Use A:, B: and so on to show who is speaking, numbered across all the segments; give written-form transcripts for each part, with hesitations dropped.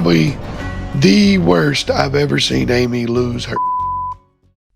A: Probably the worst I've ever seen Amy lose her.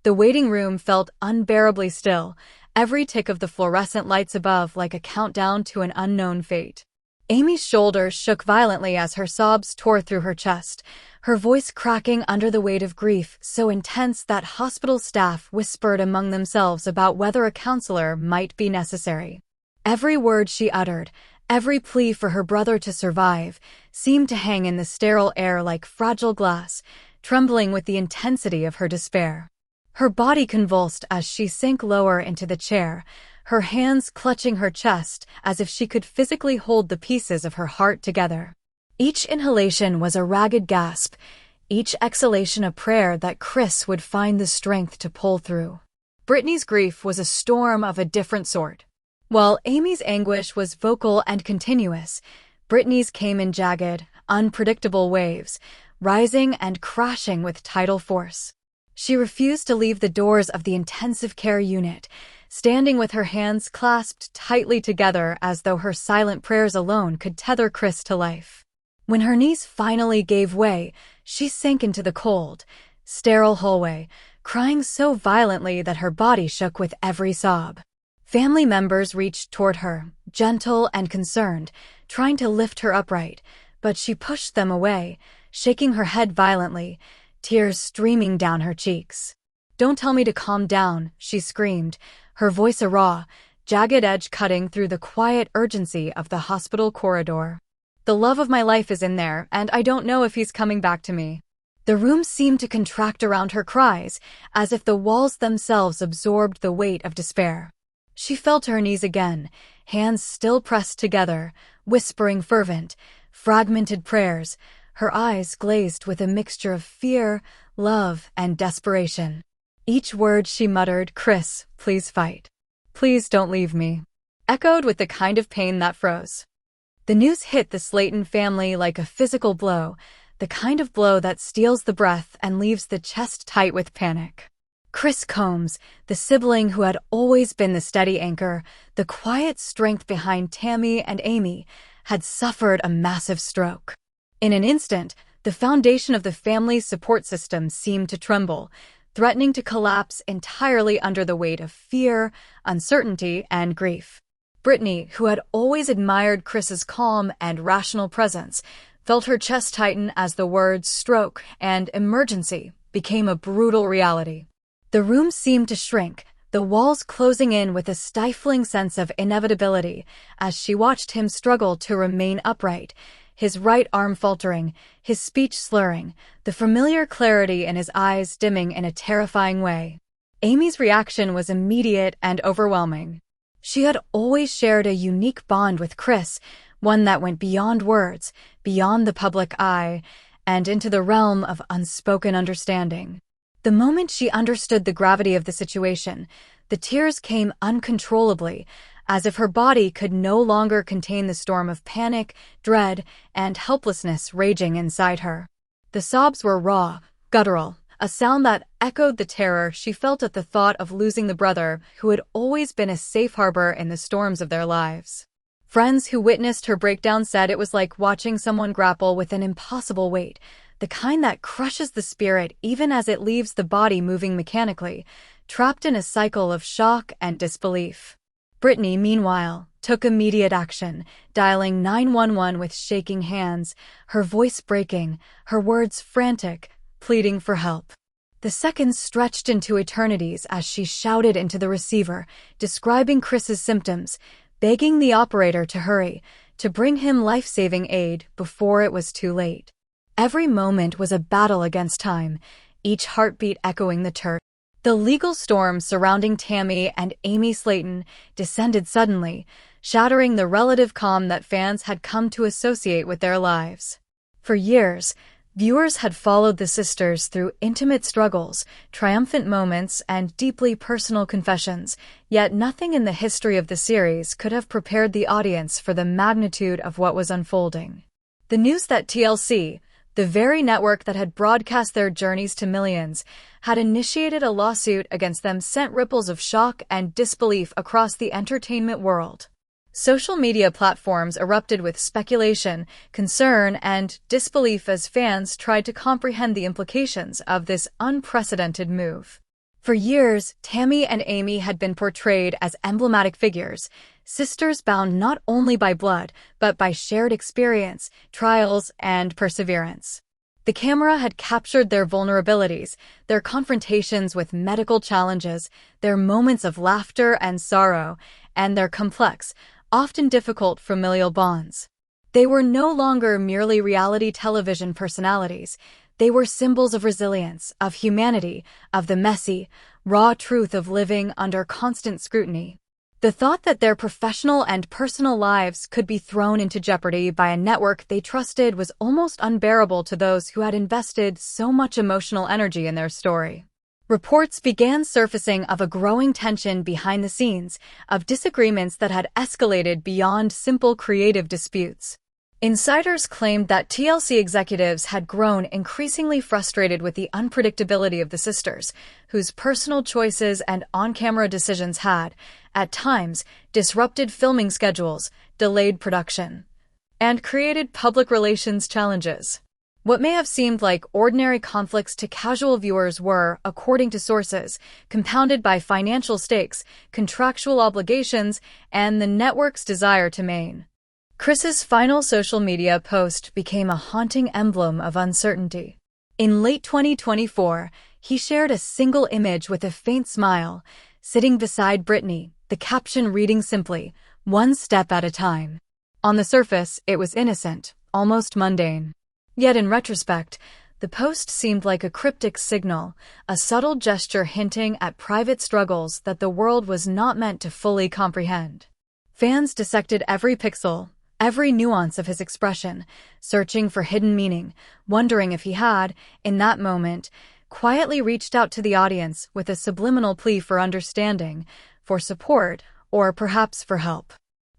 B: The waiting room felt unbearably still, every tick of the fluorescent lights above like a countdown to an unknown fate. Amy's shoulders shook violently as her sobs tore through her chest, her voice cracking under the weight of grief so intense that hospital staff whispered among themselves about whether a counselor might be necessary. Every word she uttered, every plea for her brother to survive, seemed to hang in the sterile air like fragile glass, trembling with the intensity of her despair. Her body convulsed as she sank lower into the chair, her hands clutching her chest as if she could physically hold the pieces of her heart together. Each inhalation was a ragged gasp, each exhalation a prayer that Chris would find the strength to pull through. Brittany's grief was a storm of a different sort. While Amy's anguish was vocal and continuous, Brittany's came in jagged, unpredictable waves, rising and crashing with tidal force. She refused to leave the doors of the intensive care unit, standing with her hands clasped tightly together as though her silent prayers alone could tether Chris to life. When her knees finally gave way, she sank into the cold, sterile hallway, crying so violently that her body shook with every sob. Family members reached toward her, gentle and concerned, trying to lift her upright, but she pushed them away, shaking her head violently, tears streaming down her cheeks. "Don't tell me to calm down," she screamed, her voice a raw, jagged edge cutting through the quiet urgency of the hospital corridor. "The love of my life is in there, and I don't know if he's coming back to me." The room seemed to contract around her cries, as if the walls themselves absorbed the weight of despair. She fell to her knees again, hands still pressed together, whispering fervent, fragmented prayers, her eyes glazed with a mixture of fear, love, and desperation. Each word she muttered, "Chris, please fight. Please don't leave me," echoed with the kind of pain that froze. The news hit the Slayton family like a physical blow, the kind of blow that steals the breath and leaves the chest tight with panic. Chris Combs, the sibling who had always been the steady anchor, the quiet strength behind Tammy and Amy, had suffered a massive stroke. In an instant, the foundation of the family's support system seemed to tremble, threatening to collapse entirely under the weight of fear, uncertainty, and grief. Brittany, who had always admired Chris's calm and rational presence, felt her chest tighten as the words stroke and emergency became a brutal reality. The room seemed to shrink, the walls closing in with a stifling sense of inevitability as she watched him struggle to remain upright, his right arm faltering, his speech slurring, the familiar clarity in his eyes dimming in a terrifying way. Amy's reaction was immediate and overwhelming. She had always shared a unique bond with Chris, one that went beyond words, beyond the public eye, and into the realm of unspoken understanding. The moment she understood the gravity of the situation, the tears came uncontrollably, as if her body could no longer contain the storm of panic, dread, and helplessness raging inside her. The sobs were raw, guttural, a sound that echoed the terror she felt at the thought of losing the brother who had always been a safe harbor in the storms of their lives. Friends who witnessed her breakdown said it was like watching someone grapple with an impossible weight, the kind that crushes the spirit even as it leaves the body moving mechanically, trapped in a cycle of shock and disbelief. Brittany, meanwhile, took immediate action, dialing 911 with shaking hands, her voice breaking, her words frantic, pleading for help. The seconds stretched into eternities as she shouted into the receiver, describing Chris's symptoms, begging the operator to hurry, to bring him life-saving aid before it was too late. Every moment was a battle against time, each heartbeat echoing the turf. The legal storm surrounding Tammy and Amy Slayton descended suddenly, shattering the relative calm that fans had come to associate with their lives. For years, viewers had followed the sisters through intimate struggles, triumphant moments, and deeply personal confessions, yet nothing in the history of the series could have prepared the audience for the magnitude of what was unfolding. The news that TLC, the very network that had broadcast their journeys to millions, had initiated a lawsuit against them sent ripples of shock and disbelief across the entertainment world. Social media platforms erupted with speculation, concern, and disbelief as fans tried to comprehend the implications of this unprecedented move. For years, Tammy and Amy had been portrayed as emblematic figures, sisters bound not only by blood, but by shared experience, trials, and perseverance. The camera had captured their vulnerabilities, their confrontations with medical challenges, their moments of laughter and sorrow, and their complex, often difficult familial bonds. They were no longer merely reality television personalities. They were symbols of resilience, of humanity, of the messy, raw truth of living under constant scrutiny. The thought that their professional and personal lives could be thrown into jeopardy by a network they trusted was almost unbearable to those who had invested so much emotional energy in their story. Reports began surfacing of a growing tension behind the scenes, of disagreements that had escalated beyond simple creative disputes. Insiders claimed that TLC executives had grown increasingly frustrated with the unpredictability of the sisters, whose personal choices and on-camera decisions had, at times, disrupted filming schedules, delayed production, and created public relations challenges. What may have seemed like ordinary conflicts to casual viewers were, according to sources, compounded by financial stakes, contractual obligations, and the network's desire to maintain. Chris's final social media post became a haunting emblem of uncertainty. In late 2024, he shared a single image with a faint smile, sitting beside Brittany, the caption reading simply, "One step at a time." On the surface, it was innocent, almost mundane. Yet in retrospect, the post seemed like a cryptic signal, a subtle gesture hinting at private struggles that the world was not meant to fully comprehend. Fans dissected every pixel, every nuance of his expression, searching for hidden meaning, wondering if he had, in that moment, quietly reached out to the audience with a subliminal plea for understanding, for support, or perhaps for help.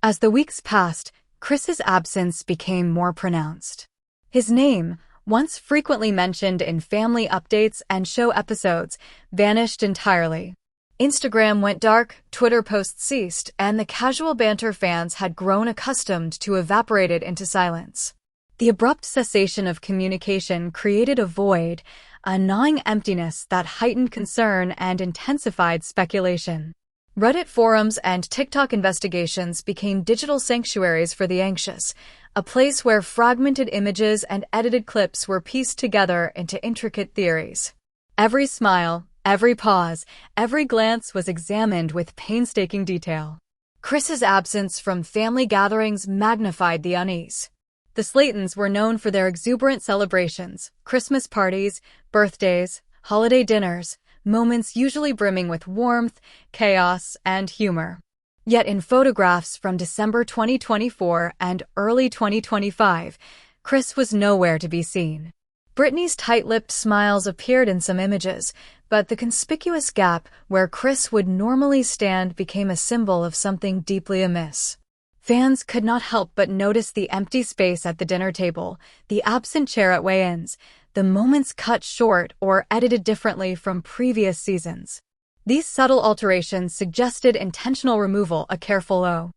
B: As the weeks passed, Chris's absence became more pronounced. His name, once frequently mentioned in family updates and show episodes, vanished entirely. Instagram went dark, Twitter posts ceased, and the casual banter fans had grown accustomed to evaporated into silence. The abrupt cessation of communication created a void, a gnawing emptiness that heightened concern and intensified speculation. Reddit forums and TikTok investigations became digital sanctuaries for the anxious, a place where fragmented images and edited clips were pieced together into intricate theories. Every smile, every pause, every glance was examined with painstaking detail. Chris's absence from family gatherings magnified the unease. The Slaytons were known for their exuberant celebrations, Christmas parties, birthdays, holiday dinners, moments usually brimming with warmth, chaos, and humor. Yet in photographs from December 2024 and early 2025, Chris was nowhere to be seen. Brittany's tight-lipped smiles appeared in some images, but the conspicuous gap where Chris would normally stand became a symbol of something deeply amiss. Fans could not help but notice the empty space at the dinner table, the absent chair at weigh-ins, the moments cut short or edited differently from previous seasons. These subtle alterations suggested intentional removal, a careful O.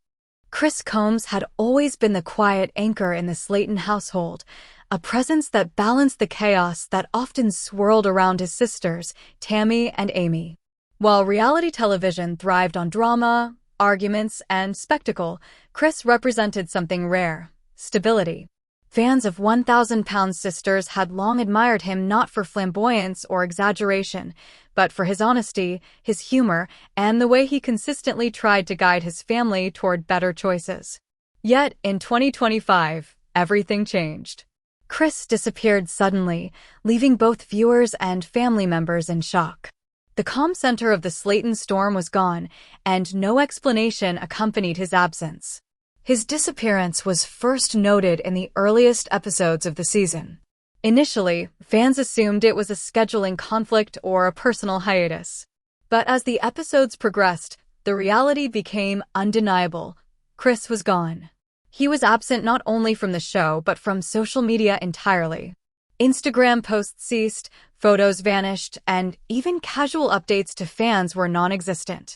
B: Chris Combs had always been the quiet anchor in the Slayton household, a presence that balanced the chaos that often swirled around his sisters, Tammy and Amy. While reality television thrived on drama, arguments, and spectacle, Chris represented something rare: stability. Fans of 1,000-Pound Sisters had long admired him not for flamboyance or exaggeration, but for his honesty, his humor, and the way he consistently tried to guide his family toward better choices. Yet, in 2025, everything changed. Chris disappeared suddenly, leaving both viewers and family members in shock. The calm center of the Slayton storm was gone, and no explanation accompanied his absence. His disappearance was first noted in the earliest episodes of the season. Initially, fans assumed it was a scheduling conflict or a personal hiatus. But as the episodes progressed, the reality became undeniable. Chris was gone. He was absent not only from the show but from social media entirely. Instagram posts ceased, photos vanished, and even casual updates to fans were non-existent.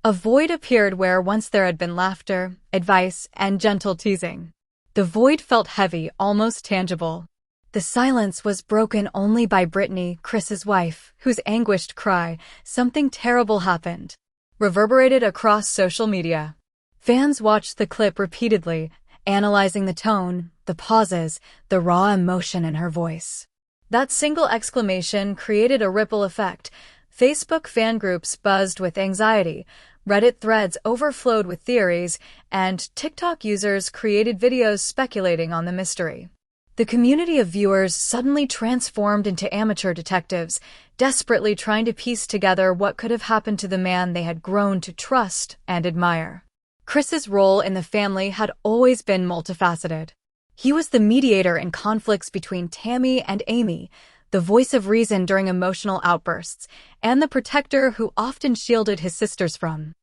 B: A void appeared where once there had been laughter, advice, and gentle teasing. The void felt heavy, almost tangible. The silence was broken only by Brittany, Chris's wife, whose anguished cry, "Something terrible happened," reverberated across social media. Fans watched the clip repeatedly, analyzing the tone, the pauses, the raw emotion in her voice. That single exclamation created a ripple effect. Facebook fan groups buzzed with anxiety, Reddit threads overflowed with theories, and TikTok users created videos speculating on the mystery. The community of viewers suddenly transformed into amateur detectives, desperately trying to piece together what could have happened to the man they had grown to trust and admire. Chris's role in the family had always been multifaceted. He was the mediator in conflicts between Tammy and Amy, the voice of reason during emotional outbursts, and the protector who often shielded his sisters from.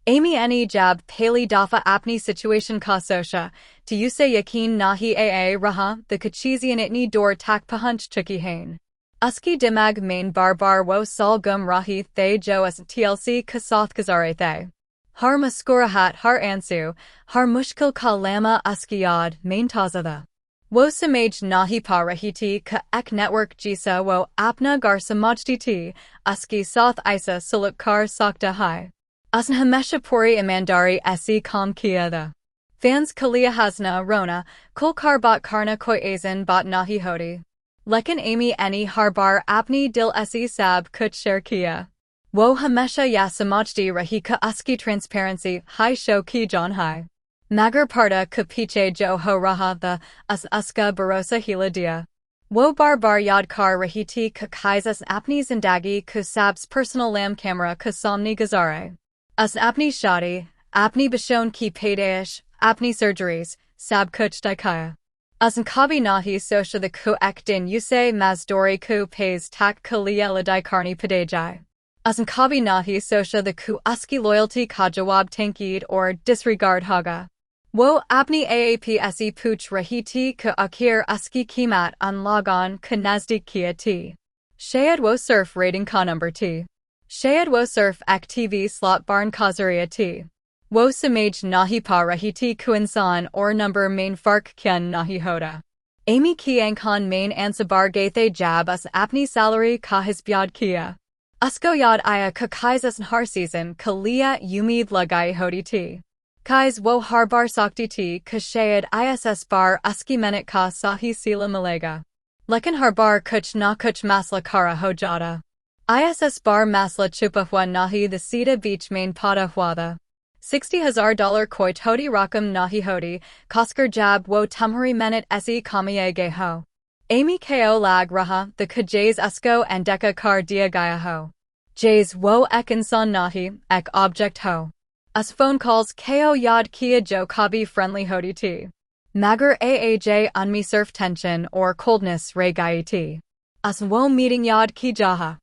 B: Amy any jab pali dafa apni situation ka sosha, to usay lekin nahi rehna, the kachizian itni door tak pahunch chuki hain. Uski dimag main barh wo sal gum rahi thay jo as tlc kasath kazare thay. Har muskurahat har ansu, har mushkil ka lama uski yad main tazada. Wo samaj nahi pa rehti ka ek network jisa wo apna gar samjhane, uski sath isa sulukar sakta hai. Asn hamesha puri imandari esi kam kiya. Fans kalia hasna rona, kulkar bat karna koi azan bat nahi hodi. Lekin Amy any harbar apni dil esi sab kuch share kiya. Wo hamesha ya samajdi rahi ka uski transparency hai show ki jan hai. Magar parda ka piche jo ho raha the uska barosa hila dia. Wo barh yad kar rehti ka kaisas apni zindagi ka sab's personal lam camera ka samni gazare. As apni shadi, apni bashon ki paydaish, apni surgeries, sab kuch dikaya. As kabi nahi sosha the ku ek din usay mazdori ku pays tak kaliya ladai karni padajai. As kabi nahi sosha the ku uski loyalty ka jawab tankid or disregard haga. Wo apni aapse puch rehti ka akir uski kimat unlagan ka nazdik kia t. Shayad wo surf rating ka number t. Shayad wo surf ek TV slot barn kazaria t. Wo samaj nahi pa rehti ku insan or number main fark kyan nahi hoda. Amy ki angkhan main ansabar gathe jab us apni salary ka hisbyad kia. Usko yad aya ka kaisas har season ka liya umid lagai hodi t. Kais wo harbar sakti t ka shayad iss bar uski menit ka sahi sila malega. Lekin harbar kuch na kuch masla kara hojada. Iss bar masla chupahwa nahi the sita beech main pada huada. $60,000 koi hodi rakam nahi hodi, kosker jab wo tumhari menit esi kamiye ge ho. Amy ko lag raha, the kajays usko and deka kar dia gaya ho. Jays wo ek insan nahi, ek object ho. Us phone calls ko yad kia jo kabi friendly hodi t. Magar aaj unmi surf tension or coldness re gayi t. Us wo meeting yad ki jaha.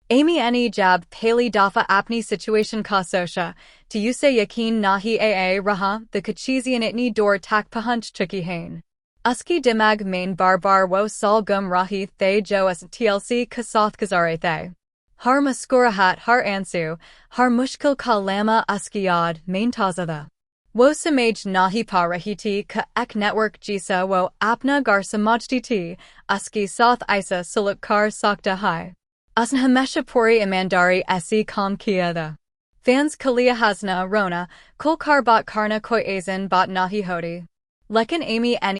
B: Amy any jab pali dafa apni situation ka sosha, to usay lekin nahi rehna, the kachizian itni door tak pahunch chuki hain. Uski dimag main barh wo sal gum rahi thay jo as tlc kasath kazare thay. Har muskurahat har ansu, har mushkil ka lama uski yad main tazada. Wo samaj nahi pa rehti ka ek network jisa wo apna gar samjhane, uski sath isa sulukar sakta hai. Asn hamesha puri imandari esi kam kiya. Fans kalia hasna rona, kulkar bat karna koi azan bat nahi hodi. Lekin Amy any